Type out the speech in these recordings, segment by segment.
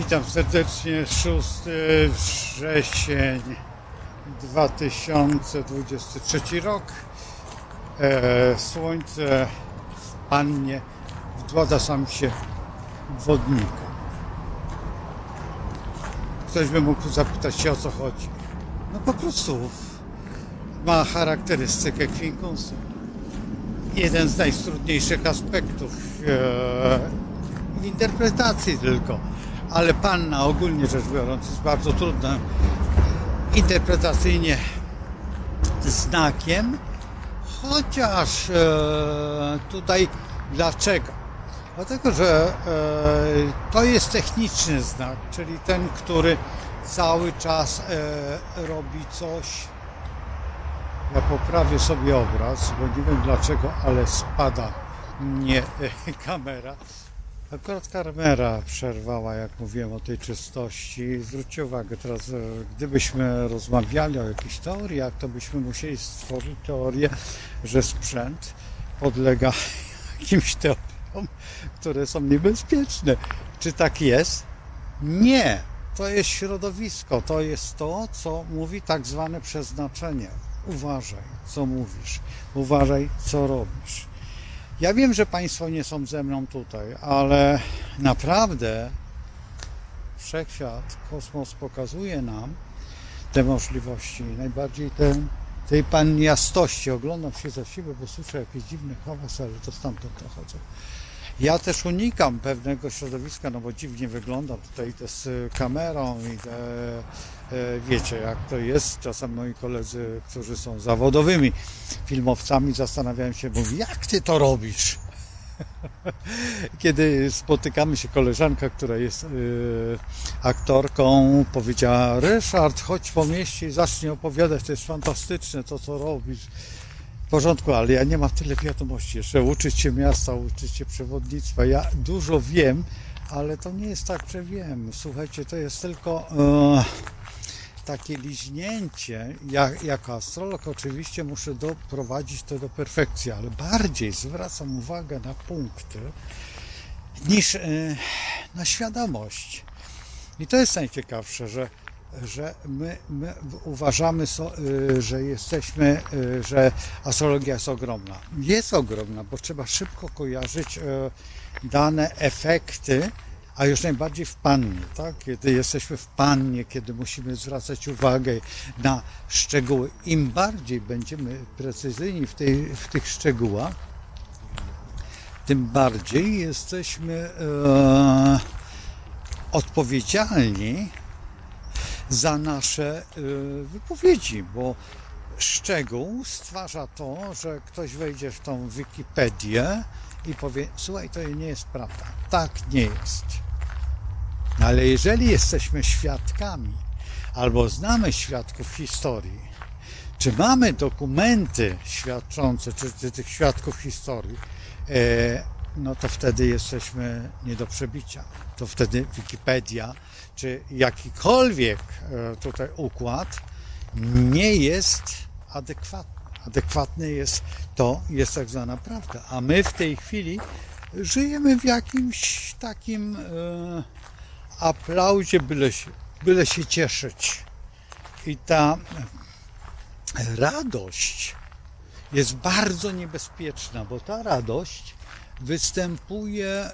Witam serdecznie, 6 wrzesień 2023 rok. Słońce w Pannie wkłada sam się wodnika. Ktoś by mógł zapytać się, o co chodzi. No po prostu ma charakterystykę kwinkunsu. Jeden z najtrudniejszych aspektów interpretacji tylko, ale Panna ogólnie rzecz biorąc jest bardzo trudnym interpretacyjnie znakiem, chociaż tutaj dlaczego? Dlatego, że to jest techniczny znak, czyli ten, który cały czas robi coś. Ja poprawię sobie obraz, bo nie wiem dlaczego, ale spada mnie kamera. Akurat kamera przerwała, jak mówiłem o tej czystości. Zwróćcie uwagę, teraz gdybyśmy rozmawiali o jakichś teoriach, to byśmy musieli stworzyć teorię, że sprzęt podlega jakimś teoriom, które są niebezpieczne. Czy tak jest? Nie. To jest środowisko, to jest to, co mówi tak zwane przeznaczenie. Uważaj, co mówisz, uważaj, co robisz. Ja wiem, że Państwo nie są ze mną tutaj, ale naprawdę wszechświat, kosmos pokazuje nam te możliwości, najbardziej tej panniastości. Oglądam się za siebie, bo słyszę jakieś dziwne hałasy, ale to stamtąd dochodzą. Ja też unikam pewnego środowiska, no bo dziwnie wyglądam tutaj z kamerą i wiecie jak to jest. Czasem moi koledzy, którzy są zawodowymi filmowcami, zastanawiają się, mówią, jak ty to robisz? Kiedy spotykamy się, koleżanka, która jest aktorką, powiedziała, Ryszard, chodź po mieście i zacznij opowiadać, to jest fantastyczne to, co robisz. W porządku, ale ja nie mam tyle wiadomości. Jeszcze uczyć się miasta, uczyć się przewodnictwa. Ja dużo wiem, ale to nie jest tak, że wiem. Słuchajcie, to jest tylko takie liźnięcie. Ja jako astrolog oczywiście muszę doprowadzić to do perfekcji, ale bardziej zwracam uwagę na punkty niż na świadomość. I to jest najciekawsze, że my uważamy, że jesteśmy, że astrologia jest ogromna. Jest ogromna, bo trzeba szybko kojarzyć dane efekty, a już najbardziej w Pannie, tak? Kiedy jesteśmy w Pannie, kiedy musimy zwracać uwagę na szczegóły. Im bardziej będziemy precyzyjni w tych szczegółach, tym bardziej jesteśmy odpowiedzialni za nasze wypowiedzi, bo szczegół stwarza to, że ktoś wejdzie w tą Wikipedię i powie, słuchaj, to nie jest prawda. Tak nie jest. Ale jeżeli jesteśmy świadkami albo znamy świadków historii, czy mamy dokumenty świadczące, czy tych świadków historii, no to wtedy jesteśmy nie do przebicia. To wtedy Wikipedia czy jakikolwiek tutaj układ nie jest adekwatny. Adekwatny jest tak zwana prawda. A my w tej chwili żyjemy w jakimś takim aplauzie, byle się cieszyć. I ta radość jest bardzo niebezpieczna, bo ta radość występuje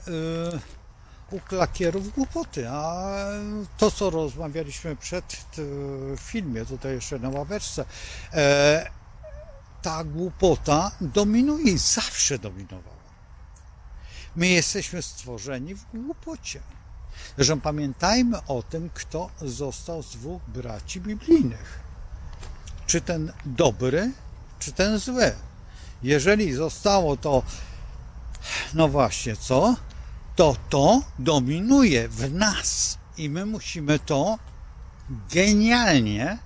u klakierów głupoty, a to, co rozmawialiśmy przed w filmie, tutaj jeszcze na ławeczce, ta głupota dominuje i zawsze dominowała. My jesteśmy stworzeni w głupocie. Zresztą pamiętajmy o tym, kto został z dwóch braci biblijnych. Czy ten dobry, czy ten zły. Jeżeli zostało to, no właśnie, co? To dominuje w nas i my musimy to genialnie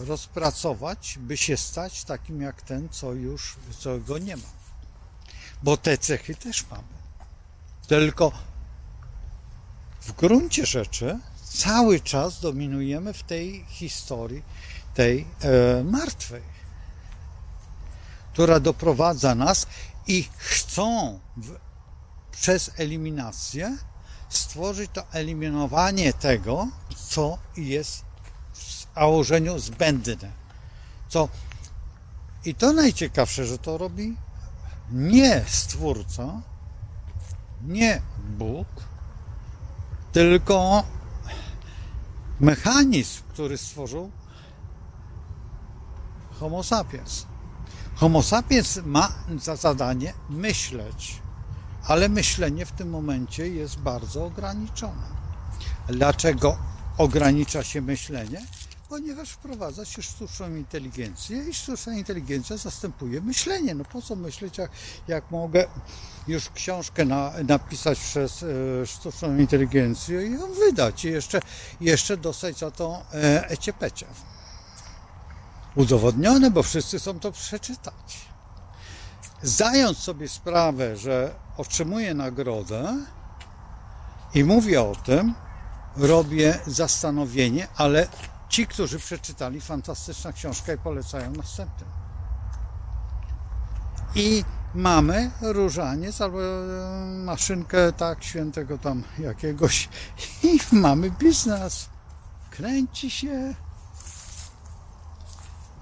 rozpracować, by się stać takim jak ten, co go nie ma. Bo te cechy też mamy. Tylko w gruncie rzeczy cały czas dominujemy w tej historii, tej martwej, która doprowadza nas i chcą przez eliminację stworzyć to eliminowanie tego, co jest w założeniu zbędne. I to najciekawsze, że to robi nie Stwórca, nie Bóg, tylko mechanizm, który stworzył Homo sapiens. Homo sapiens ma za zadanie myśleć, ale myślenie w tym momencie jest bardzo ograniczone. Dlaczego ogranicza się myślenie? Ponieważ wprowadza się sztuczną inteligencję i sztuczna inteligencja zastępuje myślenie. No po co myśleć, jak mogę już książkę napisać przez sztuczną inteligencję i ją wydać i jeszcze dostać za to ecie-pecie. Udowodnione, bo wszyscy chcą to przeczytać. Zdając sobie sprawę, że otrzymuję nagrodę i mówię o tym, robię zastanowienie, ale ci, którzy przeczytali, fantastyczna książka i polecają następnym. I mamy różaniec albo maszynkę tak świętego tam jakiegoś i mamy biznes. Kręci się.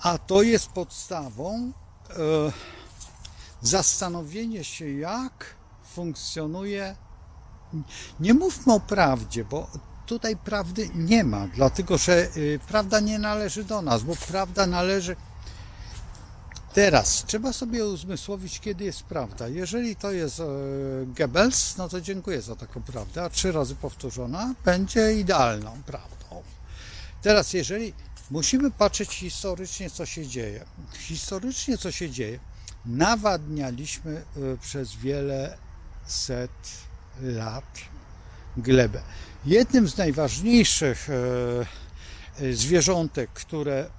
A to jest podstawą zastanowienie się, jak funkcjonuje. Nie mówmy o prawdzie, bo tutaj prawdy nie ma, dlatego że prawda nie należy do nas, bo prawda należy. Teraz trzeba sobie uzmysłowić, kiedy jest prawda. Jeżeli to jest Goebbels, no to dziękuję za taką prawdę, a 3 razy powtórzona będzie idealną prawdą. Teraz jeżeli musimy patrzeć historycznie, co się dzieje. Historycznie, co się dzieje, nawadnialiśmy przez wiele set lat glebę. Jednym z najważniejszych zwierzątek, które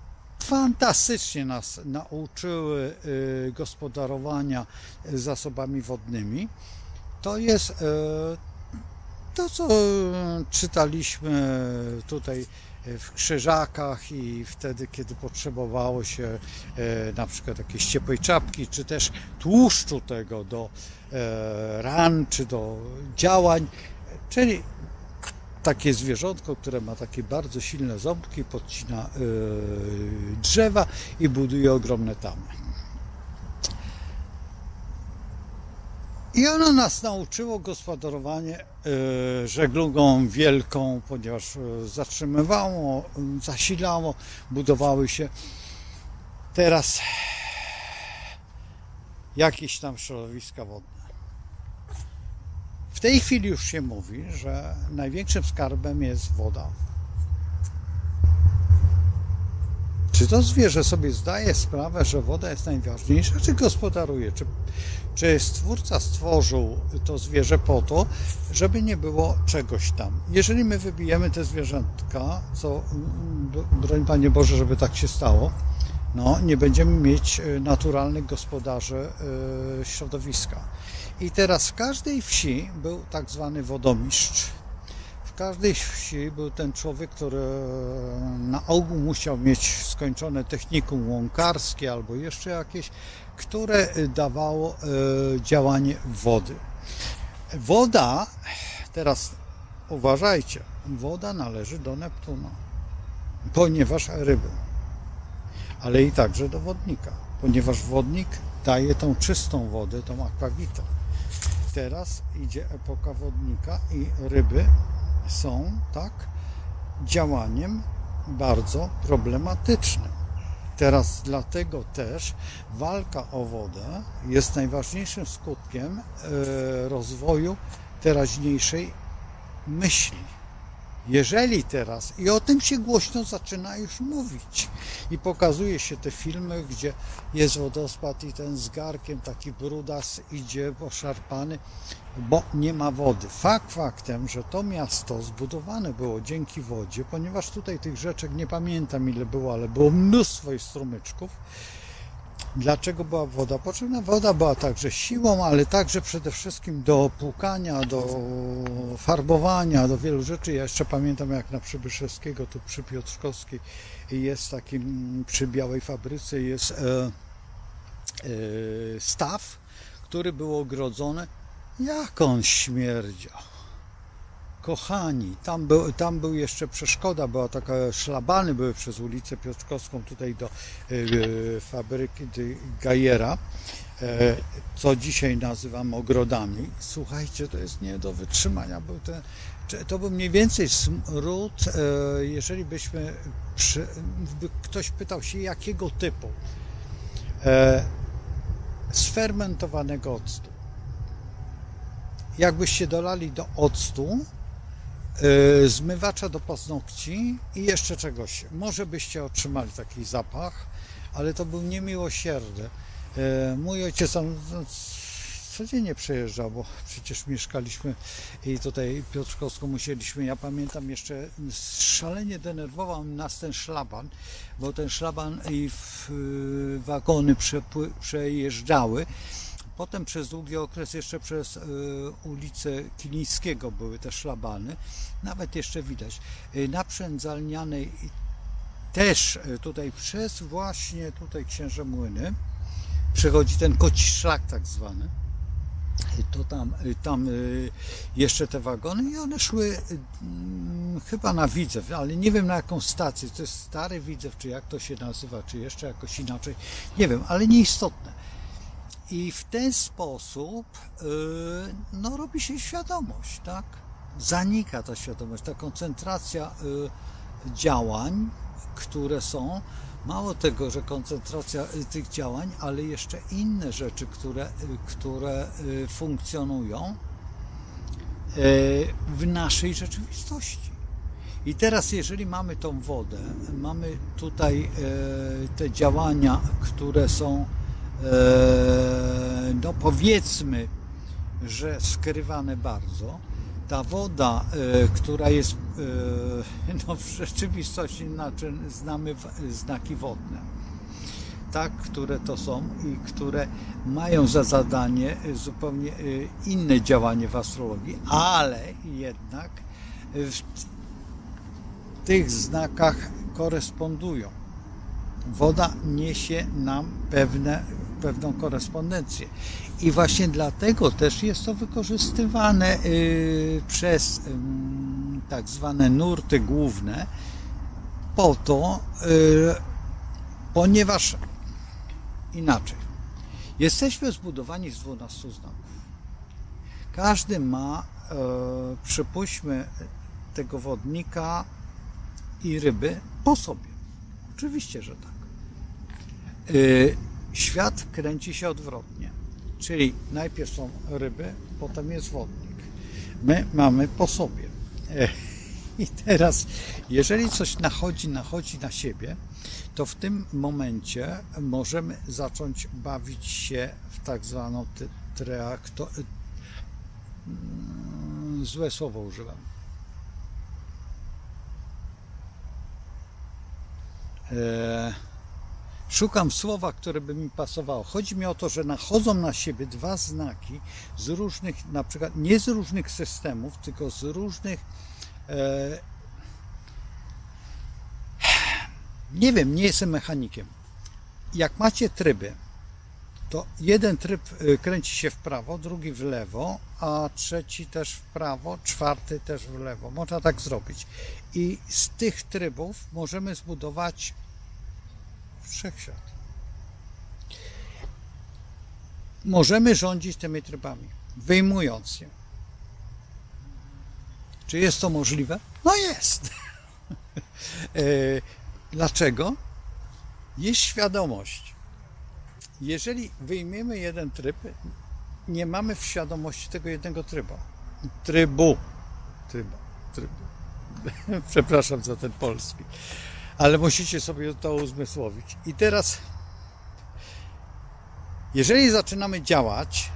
fantastycznie nas nauczyły gospodarowania zasobami wodnymi, to jest to, co czytaliśmy tutaj w Krzyżakach i wtedy, kiedy potrzebowało się na przykład jakiejś ciepłej czapki, czy też tłuszczu tego do ran, czy do działań, czyli takie zwierzątko, które ma takie bardzo silne ząbki, podcina drzewa i buduje ogromne tamy. I ono nas nauczyło gospodarowanie żeglugą wielką, ponieważ zatrzymywało, zasilało, budowały się teraz jakieś tam środowiska wodne. W tej chwili już się mówi, że największym skarbem jest woda. Czy to zwierzę sobie zdaje sprawę, że woda jest najważniejsza, czy gospodaruje? Czy Stwórca stworzył to zwierzę po to, żeby nie było czegoś tam? Jeżeli my wybijemy te zwierzątka, co, broń Panie Boże, żeby tak się stało, no, nie będziemy mieć naturalnych gospodarzy środowiska. I teraz w każdej wsi był tak zwany wodomistrz. W każdej wsi był ten człowiek, który na ogół musiał mieć skończone technikum łąkarskie albo jeszcze jakieś, które dawało działanie wody. Woda, teraz uważajcie, woda należy do Neptuna, ponieważ ryby, ale i także do wodnika, ponieważ wodnik daje tą czystą wodę, tą aquavitę. Teraz idzie epoka wodnika i ryby są tak działaniem bardzo problematycznym. Teraz dlatego też walka o wodę jest najważniejszym skutkiem rozwoju teraźniejszej myśli. Jeżeli teraz, i o tym się głośno zaczyna już mówić i pokazuje się te filmy, gdzie jest wodospad i ten z garkiem taki brudas idzie poszarpany, bo nie ma wody. Faktem, że to miasto zbudowane było dzięki wodzie, ponieważ tutaj tych rzeczek nie pamiętam ile było, ale było mnóstwo strumyczków. Dlaczego była woda potrzebna? Woda była także siłą, ale także przede wszystkim do płukania, do farbowania, do wielu rzeczy. Ja jeszcze pamiętam, jak na Przybyszewskiego, tu przy Piotrkowskiej jest taki, przy Białej Fabryce jest staw, który był ogrodzony. Jak on śmierdział. Kochani, tam był jeszcze przeszkoda, była taka, szlabany były przez ulicę Piotrkowską tutaj do fabryki Gajera, co dzisiaj nazywam ogrodami. Słuchajcie, to jest nie do wytrzymania. To był mniej więcej smród, jeżeli by ktoś pytał się jakiego typu, sfermentowanego octu. Jakbyście dolali do octu, zmywacza do paznokci i jeszcze czegoś. Może byście otrzymali taki zapach, ale to był niemiłosierny. Mój ojciec tam codziennie przejeżdżał, bo przecież mieszkaliśmy i tutaj Piotrkowską musieliśmy. Ja pamiętam jeszcze, szalenie denerwował nas ten szlaban, bo ten szlaban i wagony przejeżdżały. Potem przez długi okres jeszcze przez ulicę Kilińskiego były te szlabany. Nawet jeszcze widać. Na Przędzalnianej też tutaj przez właśnie tutaj Księże Młyny przechodzi ten koci szlak tak zwany. To tam jeszcze te wagony i one szły chyba na Widzew, ale nie wiem na jaką stację. To jest Stary Widzew, czy jak to się nazywa, czy jeszcze jakoś inaczej. Nie wiem, ale nieistotne. I w ten sposób no, robi się świadomość, tak? Zanika ta świadomość, ta koncentracja działań, które są. Mało tego, że koncentracja tych działań, ale jeszcze inne rzeczy, które funkcjonują w naszej rzeczywistości. I teraz, jeżeli mamy tą wodę, mamy tutaj te działania, które są no powiedzmy, że skrywane bardzo, ta woda, która jest no w rzeczywistości, znaczy znamy znaki wodne, tak, które to są i które mają za zadanie zupełnie inne działanie w astrologii, ale jednak w tych znakach korespondują. Woda niesie nam pewną korespondencję. I właśnie dlatego też jest to wykorzystywane przez tak zwane nurty główne po to, ponieważ inaczej. Jesteśmy zbudowani z 12 znaków. Każdy ma, przypuśćmy, tego wodnika i ryby po sobie. Oczywiście, że tak. Świat kręci się odwrotnie. Czyli najpierw są ryby, potem jest wodnik. My mamy po sobie. I teraz, jeżeli coś nachodzi na siebie, to w tym momencie możemy zacząć bawić się w tak zwaną złe słowo użyłem. Szukam słowa, które by mi pasowało. Chodzi mi o to, że nachodzą na siebie dwa znaki z różnych, na przykład nie z różnych systemów, tylko z różnych nie wiem, nie jestem mechanikiem. Jak macie tryby, to jeden tryb kręci się w prawo, drugi w lewo, a trzeci też w prawo, czwarty też w lewo. Można tak zrobić. I z tych trybów możemy zbudować wszechświat. Możemy rządzić tymi trybami, wyjmując je. Czy jest to możliwe? No jest. Dlaczego? Jest świadomość. Jeżeli wyjmiemy jeden tryb, nie mamy w świadomości tego jednego trybu. Przepraszam za ten polski. Ale musicie sobie to uzmysłowić. I teraz, jeżeli zaczynamy działać,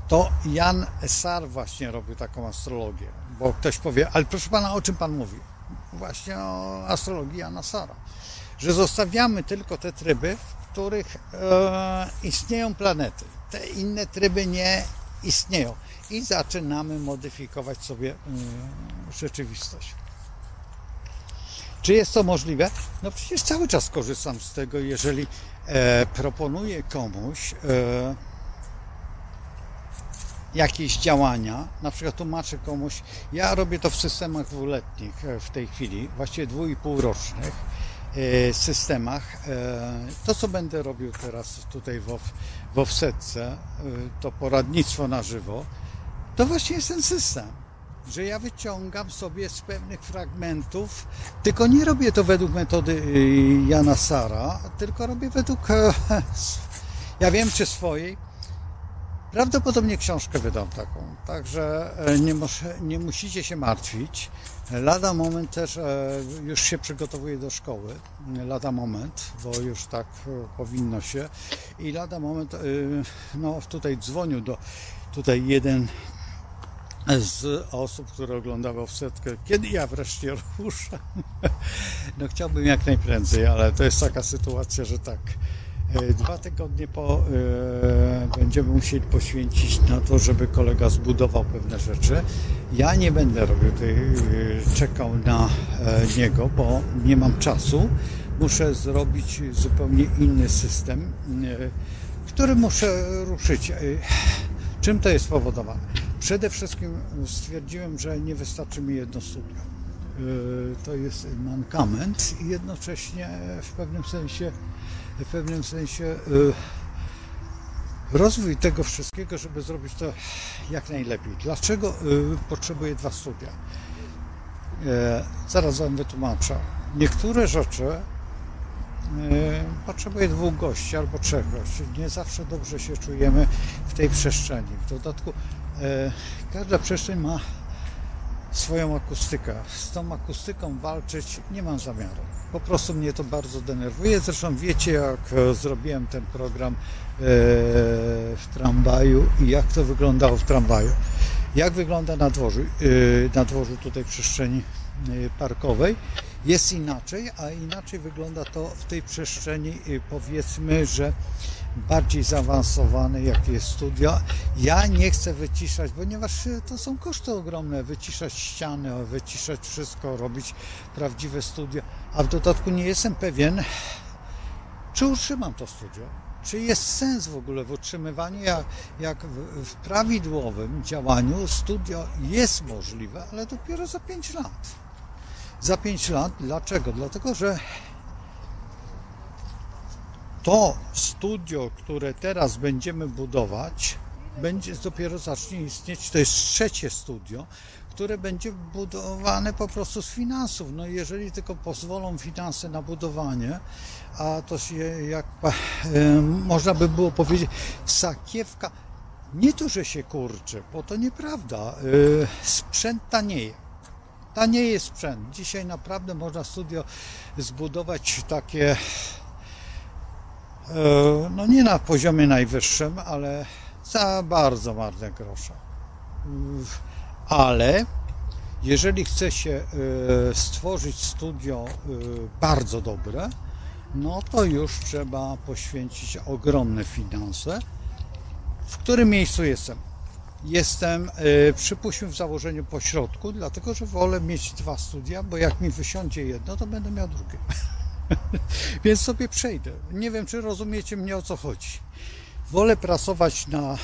to Jan Sar właśnie robił taką astrologię. Bo ktoś powie, ale proszę pana, o czym pan mówi? Właśnie o astrologii Jana Sara. Że zostawiamy tylko te tryby, w których istnieją planety. Te inne tryby nie istnieją. I zaczynamy modyfikować sobie rzeczywistość. Czy jest to możliwe? No przecież cały czas korzystam z tego, jeżeli proponuję komuś jakieś działania, na przykład tłumaczę komuś, ja robię to w systemach dwuletnich w tej chwili, właściwie 2,5-rocznych systemach. To, co będę robił teraz tutaj w offsetce, to poradnictwo na żywo, to właśnie jest ten system, że ja wyciągam sobie z pewnych fragmentów, tylko nie robię to według metody Jana Sara, tylko robię według, ja wiem, czy swojej. Prawdopodobnie książkę wydam taką, także nie musicie się martwić. Lada moment też, już się przygotowuję do szkoły, lada moment, bo już tak powinno się. I lada moment, no tutaj dzwonił tutaj jeden z osób, które oglądały offsetkę, kiedy ja wreszcie ruszę. No chciałbym jak najprędzej, ale to jest taka sytuacja, że tak. 2 tygodnie będziemy musieli poświęcić na to, żeby kolega zbudował pewne rzeczy. Ja nie będę robił czekał na niego, bo nie mam czasu. Muszę zrobić zupełnie inny system, który muszę ruszyć. Czym to jest spowodowane? Przede wszystkim stwierdziłem, że nie wystarczy mi jedno studio. To jest mankament i jednocześnie w pewnym sensie rozwój tego wszystkiego, żeby zrobić to jak najlepiej. Dlaczego potrzebuję 2 studia? Zaraz wam wytłumaczę. Niektóre rzeczy potrzebuję 2 gości albo 3 gości. Nie zawsze dobrze się czujemy w tej przestrzeni. W dodatku każda przestrzeń ma swoją akustykę. Z tą akustyką walczyć nie mam zamiaru. Po prostu mnie to bardzo denerwuje. Zresztą wiecie, jak zrobiłem ten program w tramwaju i jak to wyglądało w tramwaju. Jak wygląda na dworzu tutaj przestrzeni parkowej. Jest inaczej, a inaczej wygląda to w tej przestrzeni, powiedzmy, że bardziej zaawansowane, jak jest studia. Ja nie chcę wyciszać, ponieważ to są koszty ogromne, wyciszać ściany, wyciszać wszystko, robić prawdziwe studia, a w dodatku nie jestem pewien, czy utrzymam to studio, czy jest sens w ogóle w utrzymywaniu, jak w prawidłowym działaniu studio jest możliwe, ale dopiero za 5 lat. Za 5 lat. Dlaczego? Dlatego, że to studio, które teraz będziemy budować, dopiero zacznie istnieć, to jest 3. studio, które będzie budowane po prostu z finansów. No jeżeli tylko pozwolą finanse na budowanie, a to się, jak można by było powiedzieć, sakiewka, nie to, że się kurczy, bo to nieprawda, sprzęt tanieje. Tanieje sprzęt. Dzisiaj naprawdę można studio zbudować takie, no nie na poziomie najwyższym, ale za bardzo marne grosze. Ale jeżeli chce się stworzyć studio bardzo dobre, no to już trzeba poświęcić ogromne finanse. W którym miejscu jestem? Jestem, przypuśćmy, w założeniu pośrodku, dlatego że wolę mieć 2 studia, bo jak mi wysiądzie jedno, to będę miał drugie. Więc sobie przejdę. Nie wiem, czy rozumiecie mnie, o co chodzi. Wolę pracować na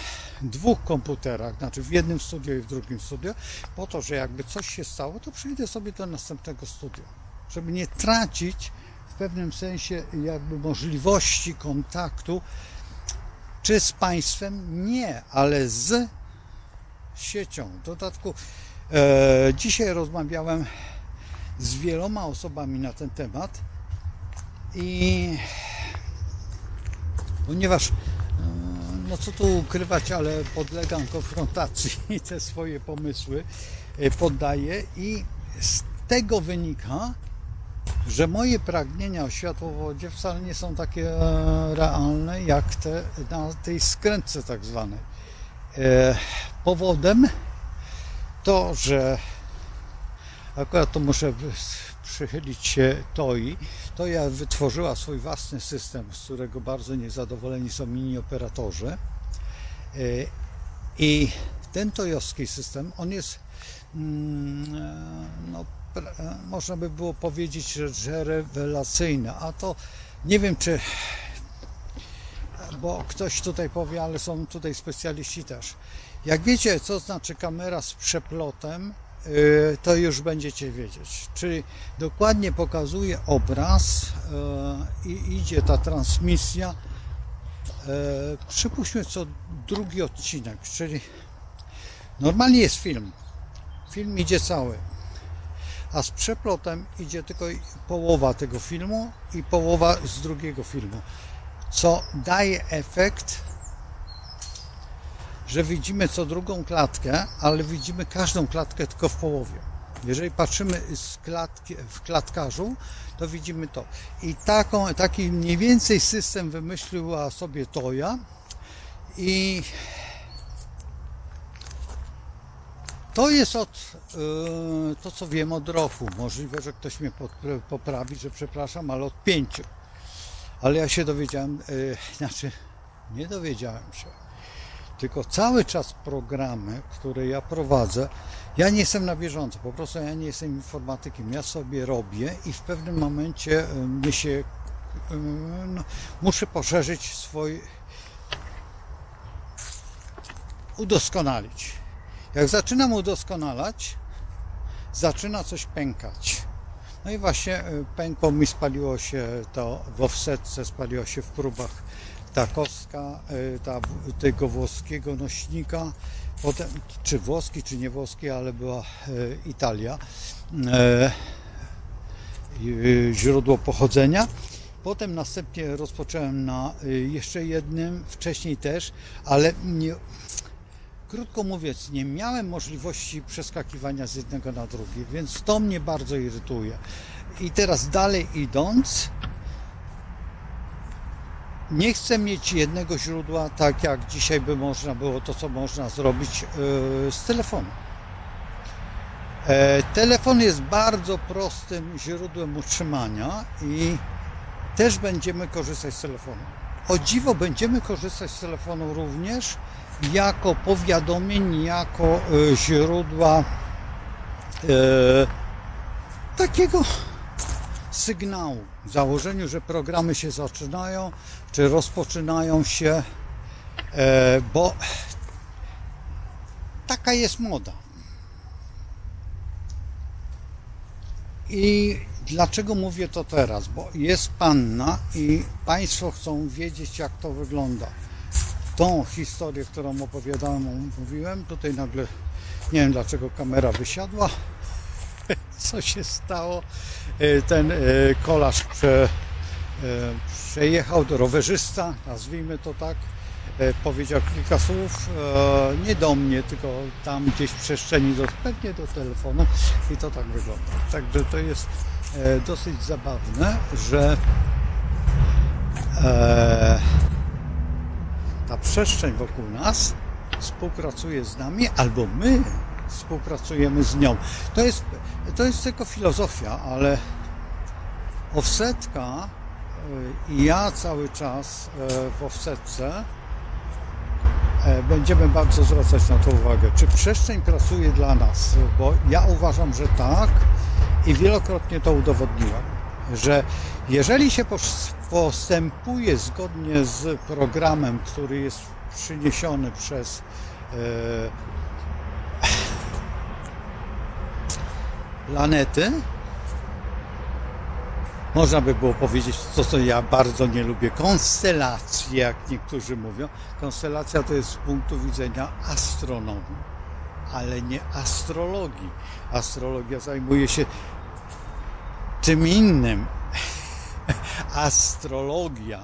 2 komputerach, znaczy w jednym studiu i w drugim studiu, po to, że jakby coś się stało, to przejdę sobie do następnego studia. Żeby nie tracić w pewnym sensie jakby możliwości kontaktu, czy z państwem? Nie, ale z siecią. W dodatku dzisiaj rozmawiałem z wieloma osobami na ten temat i ponieważ no co tu ukrywać, ale podlegam konfrontacji i te swoje pomysły poddaję i z tego wynika, że moje pragnienia o światłowodzie wcale nie są takie realne jak te na tej skrętce tak zwanej. Powodem to, że akurat to muszę przychylić się TOI wytworzyła swój własny system, z którego bardzo niezadowoleni są mini operatorzy i ten tojowski system, on jest no, można by było powiedzieć, że rewelacyjny, a to nie wiem, czy bo ktoś tutaj powie, ale są tutaj specjaliści też. Jak wiecie, co znaczy kamera z przeplotem, to już będziecie wiedzieć. Czyli dokładnie pokazuje obraz i idzie ta transmisja. Przypuśćmy co drugi odcinek, czyli normalnie jest film. Film idzie cały, a z przeplotem idzie tylko połowa tego filmu i połowa z drugiego filmu, co daje efekt, że widzimy co drugą klatkę, ale widzimy każdą klatkę tylko w połowie. Jeżeli patrzymy w klatkarzu, to widzimy to. I taki mniej więcej system wymyśliła sobie Toya i to jest to co wiem od roku. Możliwe, że ktoś mnie poprawi, że przepraszam, ale od 5. Ale ja się dowiedziałem, nie dowiedziałem się, tylko cały czas programy, które ja prowadzę, ja nie jestem na bieżąco, po prostu ja nie jestem informatykiem, ja sobie robię i w pewnym momencie muszę poszerzyć udoskonalić. Jak zaczynam udoskonalać, zaczyna coś pękać. No i właśnie pękło mi, spaliło się to w offsetce, spaliło się w próbach ta kostka tego włoskiego nośnika, potem, czy włoski, czy nie włoski, ale była Italia, źródło pochodzenia. Potem następnie rozpocząłem na jeszcze jednym, wcześniej też, ale krótko mówiąc, nie miałem możliwości przeskakiwania z jednego na drugi, więc to mnie bardzo irytuje. I teraz dalej idąc, nie chcę mieć jednego źródła, tak jak dzisiaj by można było to, co można zrobić z telefonu. Telefon jest bardzo prostym źródłem utrzymania i też będziemy korzystać z telefonu. O dziwo, będziemy korzystać z telefonu również jako powiadomień, jako źródła takiego sygnału, w założeniu, że programy się zaczynają, czy rozpoczynają się, bo taka jest moda. I dlaczego mówię to teraz? Bo jest panna i Państwo chcą wiedzieć, jak to wygląda. Tą historię, którą opowiadałem, mówiłem, tutaj nagle, nie wiem dlaczego kamera wysiadła, co się stało, ten kolarz przejechał, do rowerzysta, nazwijmy to tak, powiedział kilka słów, nie do mnie, tylko tam gdzieś w przestrzeni, pewnie do telefonu i to tak wygląda. Także to jest dosyć zabawne, że ta przestrzeń wokół nas współpracuje z nami, albo my współpracujemy z nią. To jest tylko filozofia, ale offsetka i ja cały czas w offsetce będziemy bardzo zwracać na to uwagę. Czy przestrzeń pracuje dla nas? Bo ja uważam, że tak i wielokrotnie to udowodniłem, że jeżeli się postępuje zgodnie z programem, który jest przyniesiony przez planety, można by było powiedzieć to, co ja bardzo nie lubię, konstelacje, jak niektórzy mówią. Konstelacja to jest z punktu widzenia astronomii, ale nie astrologii. Astrologia zajmuje się czym innym. Astrologia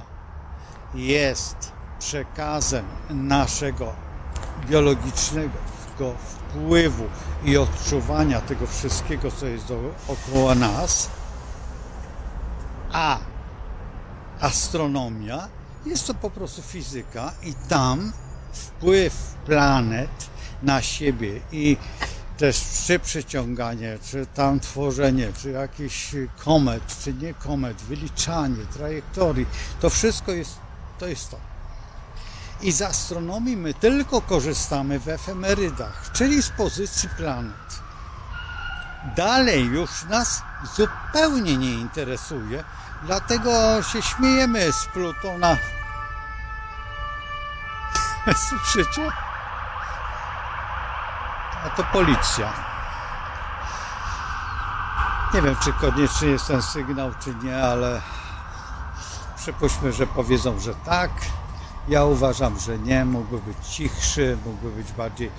jest przekazem naszego biologicznego wpływu i odczuwania tego wszystkiego, co jest dookoła nas, a astronomia jest to po prostu fizyka i tam wpływ planet na siebie i też czy przyciąganie, czy tam tworzenie, czy jakiś komet, czy nie komet, wyliczanie trajektorii, to wszystko jest to. I z astronomii my tylko korzystamy w efemerydach, czyli z pozycji planet. Dalej już nas zupełnie nie interesuje, dlatego się śmiejemy z Plutona. Słyszycie? a to policja. Nie wiem, czy koniecznie jest ten sygnał, czy nie, ale przypuśćmy, że powiedzą, że tak. Ja uważam, że nie, mógłby być cichszy, mógłby być bardziej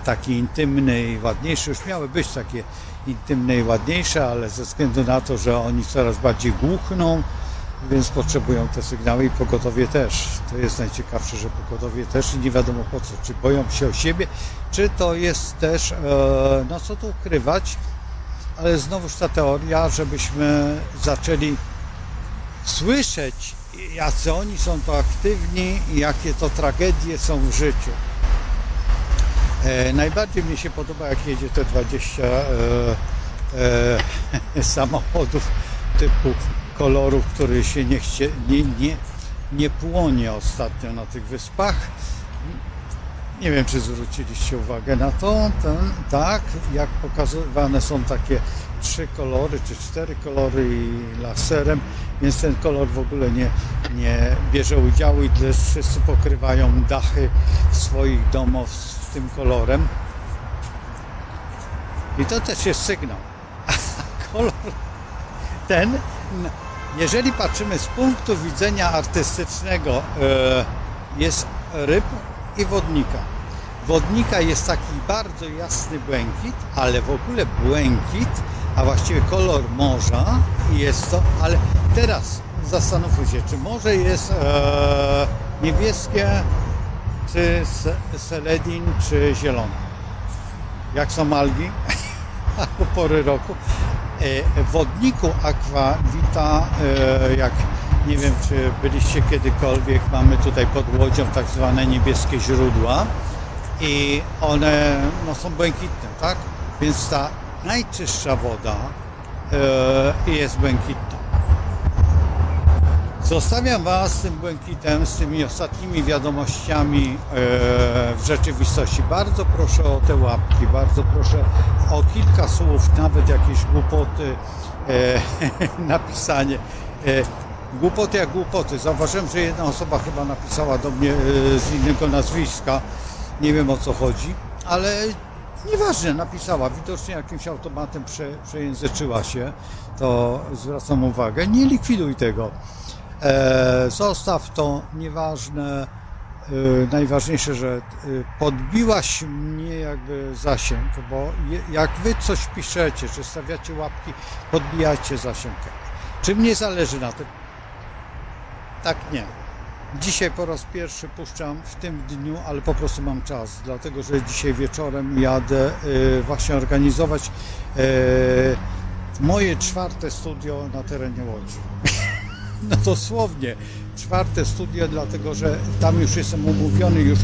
taki intymny i ładniejszy. Już miały być takie intymne i ładniejsze, ale ze względu na to, że oni coraz bardziej głuchną, więc potrzebują te sygnały i pogotowie też. To jest najciekawsze, że pogotowie też i nie wiadomo po co. Czy boją się o siebie, czy to jest też, no co tu ukrywać, ale znowuż ta teoria, żebyśmy zaczęli słyszeć, jacy oni są to aktywni i jakie to tragedie są w życiu. Najbardziej mnie się podoba, jak jedzie te 20 samochodów typu koloru, który się nie płonie ostatnio na tych wyspach. Nie wiem, czy zwróciliście uwagę na to. Tak, jak pokazywane są takie 3 kolory czy 4 kolory i laserem, więc ten kolor w ogóle nie bierze udziału i wszyscy pokrywają dachy swoich domów z tym kolorem. I to też jest sygnał. Kolor ten, jeżeli patrzymy z punktu widzenia artystycznego, jest ryb i wodnika. Wodnika jest taki bardzo jasny błękit, ale w ogóle błękit, a właściwie kolor morza jest to, ale teraz zastanówmy się, czy morze jest niebieskie, czy seledin, czy zielone. Jak są algi, albo pory roku. W wodniku Aquavita, jak nie wiem, czy byliście kiedykolwiek, mamy tutaj pod łodzią tak zwane niebieskie źródła i one są błękitne, tak? Więc ta najczystsza woda jest błękitna. Zostawiam Was z tym błękitem, z tymi ostatnimi wiadomościami w rzeczywistości. Bardzo proszę o te łapki, bardzo proszę o kilka słów, nawet jakieś głupoty, napisanie. Głupoty jak głupoty. Zauważyłem, że jedna osoba chyba napisała do mnie z innego nazwiska. Nie wiem, o co chodzi, ale nieważne, napisała. Widocznie jakimś automatem przejęzyczyła się. To zwracam uwagę. Nie likwiduj tego. Zostaw to, nieważne. Najważniejsze, że podbiłaś mnie jakby zasięg, bo jak wy coś piszecie, czy stawiacie łapki, podbijajcie zasięg. Czy mnie zależy na tym? Tak, nie. Dzisiaj po raz pierwszy puszczam w tym dniu, ale po prostu mam czas, dlatego że dzisiaj wieczorem jadę właśnie organizować moje 4. studio na terenie Łodzi. No dosłownie 4. studio, dlatego że tam już jestem umówiony,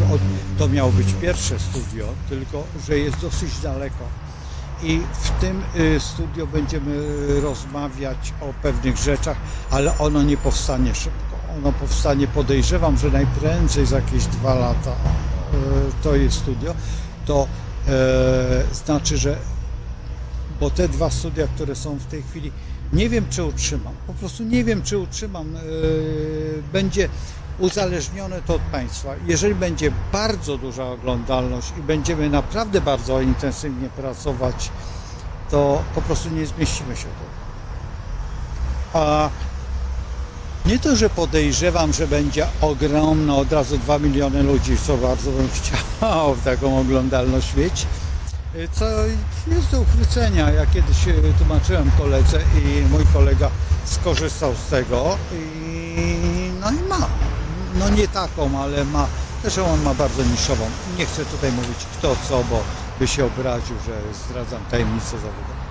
to miało być pierwsze studio, tylko że jest dosyć daleko. I w tym studio będziemy rozmawiać o pewnych rzeczach, ale ono nie powstanie szybko. Ono powstanie, podejrzewam, że najprędzej za jakieś 2 lata to jest studio. To znaczy, że bo te 2 studia, które są w tej chwili, nie wiem, czy utrzymam. Po prostu nie wiem, czy utrzymam. Będzie uzależnione to od Państwa. Jeżeli będzie bardzo duża oglądalność i będziemy naprawdę bardzo intensywnie pracować, to po prostu nie zmieścimy się tu. A nie to, że podejrzewam, że będzie ogromno, od razu 2 miliony ludzi, co bardzo bym chciał taką oglądalność mieć, co jest do uchwycenia. Ja kiedyś tłumaczyłem koledze i mój kolega skorzystał z tego i ma. No nie taką, ale ma. Też on ma bardzo niszową. Nie chcę tutaj mówić kto co, bo by się obraził, że zdradzam tajemnicę zawodową.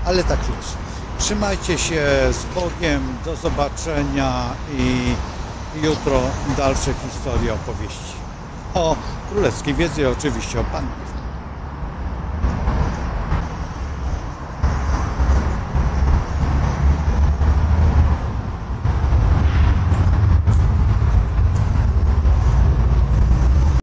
Ale tak jest. Trzymajcie się z Bogiem, do zobaczenia i jutro dalsze historie, opowieści o królewskiej wiedzy i oczywiście o Pannie.